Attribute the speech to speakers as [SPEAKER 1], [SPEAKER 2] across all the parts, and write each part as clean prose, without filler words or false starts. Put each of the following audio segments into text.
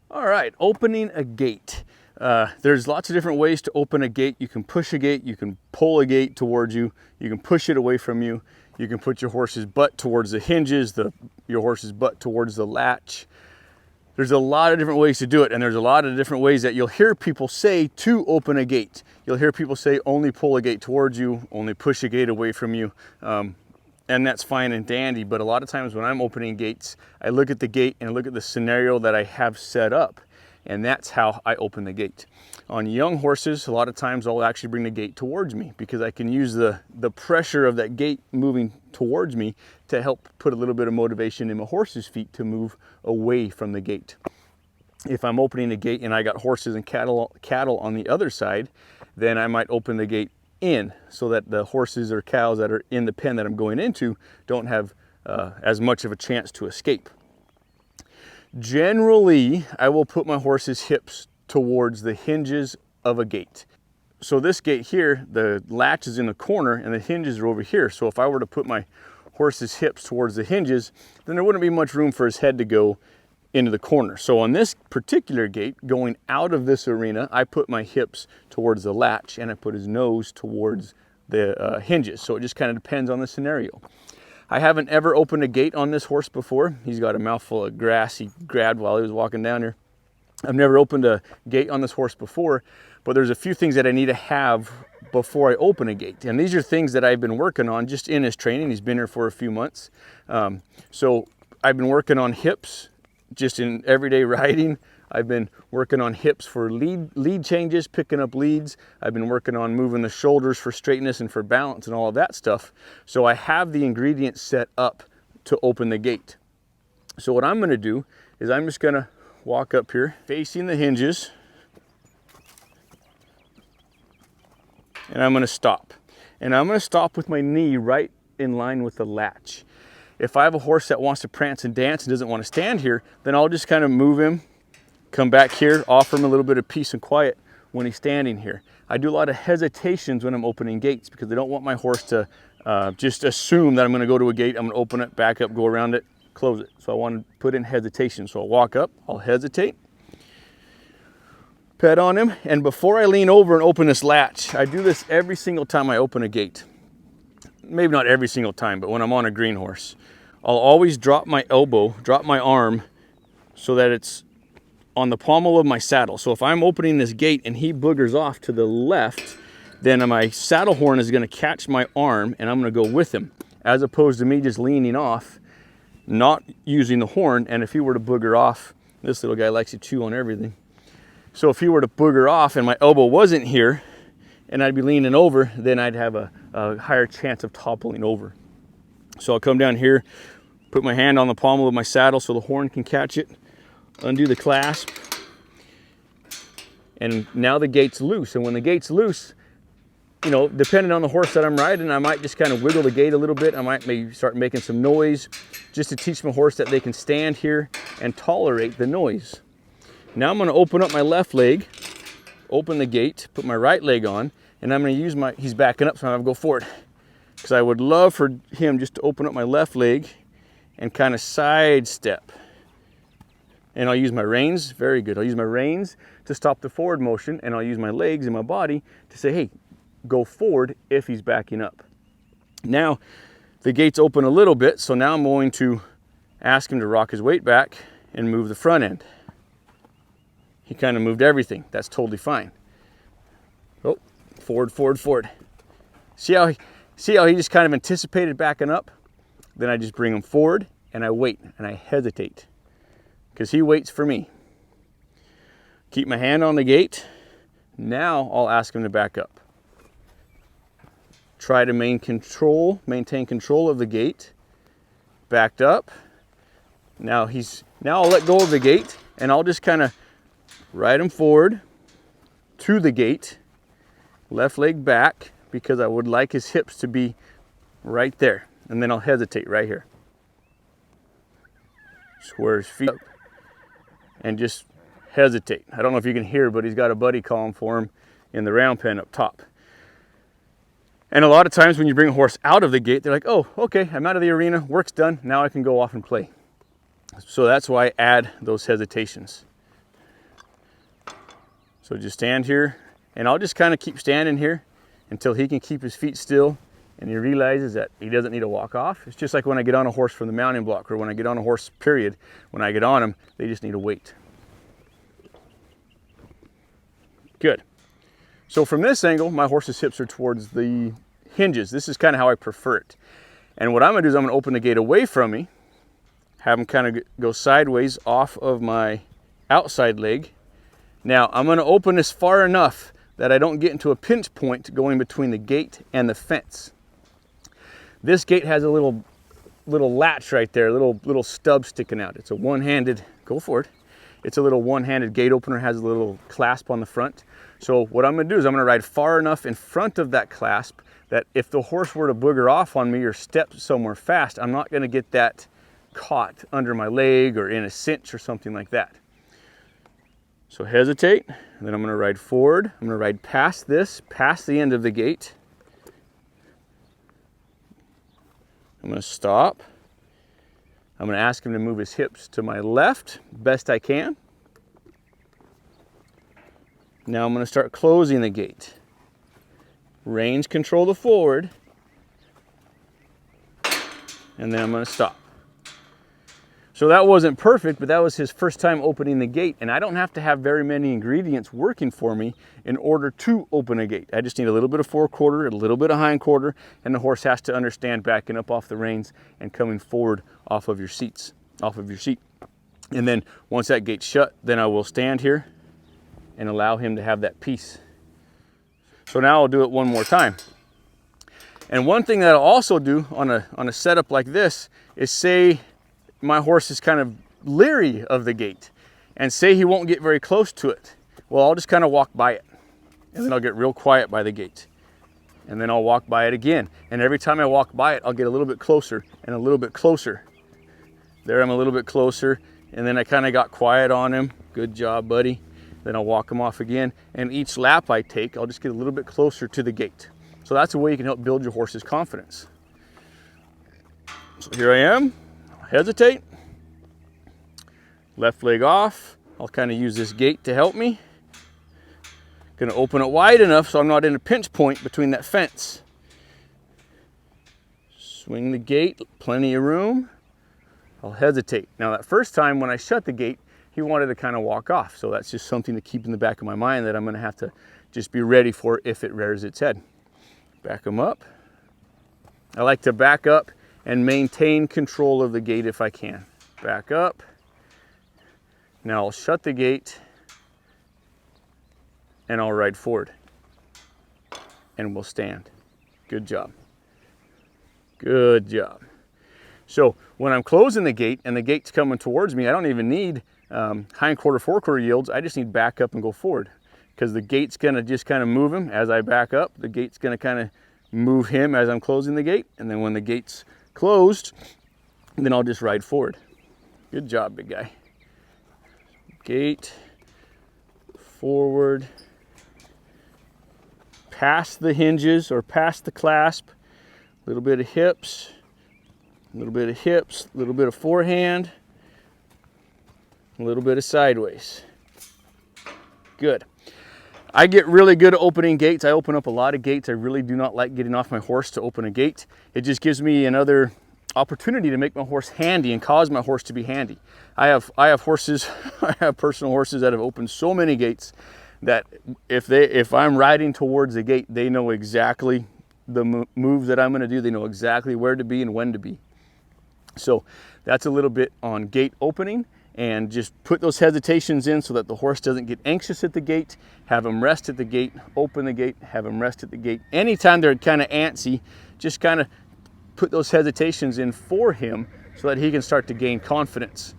[SPEAKER 1] All right, opening a gate. There's lots of different ways to open a gate. You can push a gate, you can pull a gate towards you, you can push it away from you, you can put your horse's butt towards the hinges, your horse's butt towards the latch. There's a lot of different ways to do it, and there's a lot of different ways that you'll hear people say to open a gate. You'll hear people say only pull a gate towards you, only push a gate away from you. And that's fine and dandy, but a lot of times when I'm opening gates, I look at the gate and look at the scenario that I have set up, and that's how I open the gate. On young horses, a lot of times I'll actually bring the gate towards me because I can use the pressure of that gate moving towards me to help put a little bit of motivation in my horse's feet to move away from the gate. If I'm opening the gate and I got horses and cattle on the other side, then I might open the gate in so that the horses or cows that are in the pen that I'm going into don't have as much of a chance to escape. Generally, I will put my horse's hips towards the hinges of a gate. So this gate here, the latch is in the corner and the hinges are over here. So if I were to put my horse's hips towards the hinges, then there wouldn't be much room for his head to go into the corner. So on this particular gate, going out of this arena, I put my hips towards the latch and I put his nose towards the hinges. So it just kind of depends on the scenario. I haven't ever opened a gate on this horse before. He's got a mouthful of grass he grabbed while he was walking down here. I've never opened a gate on this horse before, but there's a few things that I need to have before I open a gate. And these are things that I've been working on just in his training. He's been here for a few months. So I've been working on hips just in everyday riding. I've been working on hips for lead changes, picking up leads. I've been working on moving the shoulders for straightness and for balance and all of that stuff. So I have the ingredients set up to open the gate. So what I'm gonna do is I'm just gonna walk up here facing the hinges and I'm gonna stop. And I'm gonna stop with my knee right in line with the latch. If I have a horse that wants to prance and dance and doesn't want to stand here, then I'll just kind of move him, come back here, offer him a little bit of peace and quiet when he's standing here. I do a lot of hesitations when I'm opening gates because I don't want my horse to just assume that I'm going to go to a gate, I'm going to open it, back up, go around it, close it. So I want to put in hesitation. So I'll walk up, I'll hesitate, pet on him, and before I lean over and open this latch, I do this every single time I open a gate. Maybe not every single time, but when I'm on a green horse, I'll always drop my elbow, drop my arm so that it's on the pommel of my saddle. So if I'm opening this gate and he boogers off to the left, then my saddle horn is going to catch my arm and I'm going to go with him, as opposed to me just leaning off, not using the horn. And if he were to booger off, this little guy likes to chew on everything. So if he were to booger off and my elbow wasn't here and I'd be leaning over, then I'd have a higher chance of toppling over. So I'll come down here, put my hand on the pommel of my saddle so the horn can catch it, undo the clasp, and now the gate's loose. And when the gate's loose, you know, depending on the horse that I'm riding, I might just kind of wiggle the gate a little bit. I might maybe start making some noise just to teach my horse that they can stand here and tolerate the noise. Now I'm going to open up my left leg, open the gate, put my right leg on, and I'm going to use he's backing up, so I'm going to go forward. Because I would love for him just to open up my left leg and kind of sidestep. And I'll use my reins, very good. I'll use my reins to stop the forward motion, and I'll use my legs and my body to say, hey, go forward if he's backing up. Now, the gate's open a little bit, so now I'm going to ask him to rock his weight back and move the front end. He kind of moved everything. That's totally fine. Oh, forward, forward, forward. See how he just kind of anticipated backing up? Then I just bring him forward and I wait and I hesitate because he waits for me. Keep my hand on the gate. Now I'll ask him to back up. Try to maintain control of the gate. Backed up. Now I'll let go of the gate and I'll just kind of ride him forward to the gate, left leg back, because I would like his hips to be right there. And then I'll hesitate right here. Square his feet up and just hesitate. I don't know if you can hear, but he's got a buddy calling for him in the round pen up top. And a lot of times when you bring a horse out of the gate, they're like, oh, okay, I'm out of the arena, work's done, now I can go off and play. So that's why I add those hesitations. So just stand here, and I'll just kind of keep standing here until he can keep his feet still and he realizes that he doesn't need to walk off. It's just like when I get on a horse from the mounting block, or when I get on a horse, period. When I get on them, they just need to wait. Good. So from this angle, my horse's hips are towards the hinges. This is kind of how I prefer it. And what I'm gonna do is I'm gonna open the gate away from me, have him kind of go sideways off of my outside leg. Now I'm gonna open this far enough that I don't get into a pinch point going between the gate and the fence. This gate has a little latch right there, little stub sticking out. It's a one-handed, go for it. It's a little one-handed gate opener, has a little clasp on the front. So what I'm gonna do is I'm gonna ride far enough in front of that clasp that if the horse were to booger off on me or step somewhere fast, I'm not gonna get that caught under my leg or in a cinch or something like that. So hesitate, and then I'm gonna ride forward. I'm gonna ride past this, past the end of the gate. I'm gonna stop. I'm gonna ask him to move his hips to my left, best I can. Now I'm gonna start closing the gate. Reins control the forward, and then I'm gonna stop. So that wasn't perfect, but that was his first time opening the gate, and I don't have to have very many ingredients working for me in order to open a gate. I just need a little bit of forequarter, a little bit of hindquarter, and the horse has to understand backing up off the reins and coming forward off of your seat. And then once that gate's shut, then I will stand here and allow him to have that peace. So now I'll do it one more time. And one thing that I'll also do on a setup like this is, say my horse is kind of leery of the gate, and say he won't get very close to it. Well, I'll just kind of walk by it, and then I'll get real quiet by the gate, and then I'll walk by it again. And every time I walk by it, I'll get a little bit closer and a little bit closer. There, I'm a little bit closer, and then I kind of got quiet on him. Good job, buddy. Then I'll walk him off again, and each lap I take, I'll just get a little bit closer to the gate. So that's a way you can help build your horse's confidence. So here I am. Hesitate, left leg off. I'll kind of use this gate to help me. Gonna open it wide enough so I'm not in a pinch point between that fence. Swing the gate, plenty of room. I'll hesitate. Now that first time when I shut the gate, he wanted to kind of walk off. So that's just something to keep in the back of my mind that I'm gonna have to just be ready for if it rears its head. Back him up. I like to back up and maintain control of the gate if I can. Back up. Now I'll shut the gate and I'll ride forward and we'll stand. Good job. Good job. So when I'm closing the gate and the gate's coming towards me, I don't even need hindquarter, forequarter yields. I just need back up and go forward, because the gate's gonna just kind of move him as I back up. The gate's gonna kind of move him as I'm closing the gate. And then when the gate's closed, then I'll just ride forward. Good job, big guy. Gate, forward, past the hinges or past the clasp, a little bit of hips, a little bit of hips, a little bit of forehand, a little bit of sideways. Good. I get really good at opening gates. I open up a lot of gates. I really do not like getting off my horse to open a gate. It just gives me another opportunity to make my horse handy and cause my horse to be handy. I have horses, I have personal horses that have opened so many gates that if I'm riding towards the gate, they know exactly the moves that I'm going to do. They know exactly where to be and when to be. So that's a little bit on gate opening. And just put those hesitations in so that the horse doesn't get anxious at the gate. Have them rest at the gate, open the gate, have them rest at the gate. Anytime they're kind of antsy, just kind of put those hesitations in for him so that he can start to gain confidence.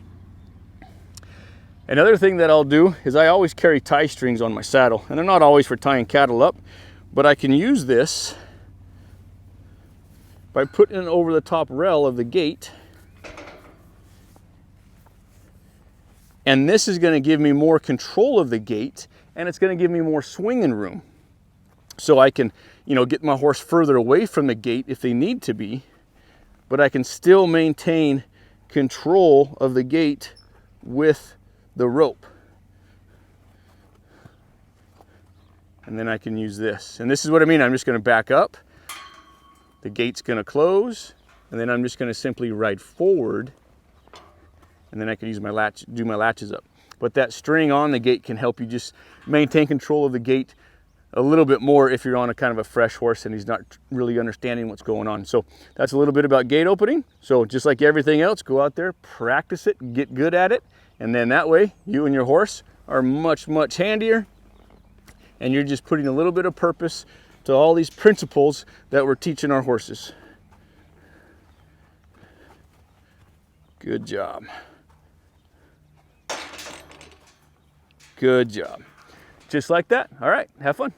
[SPEAKER 1] Another thing that I'll do is I always carry tie strings on my saddle, and they're not always for tying cattle up, but I can use this by putting it over the top rail of the gate. And this is going to give me more control of the gate, and it's going to give me more swinging room. So I can, get my horse further away from the gate if they need to be, but I can still maintain control of the gate with the rope. and then I can use this. And this is what I mean. I'm just going to back up. The gate's going to close, and then I'm just going to simply ride forward, and then I can use my latch, do my latches up. But that string on the gate can help you just maintain control of the gate a little bit more if you're on a kind of a fresh horse and he's not really understanding what's going on. So that's a little bit about gate opening. So just like everything else, go out there, practice it, get good at it, and then that way you and your horse are much, much handier, and you're just putting a little bit of purpose to all these principles that we're teaching our horses. Good job. Good job. Just like that. All right, have fun.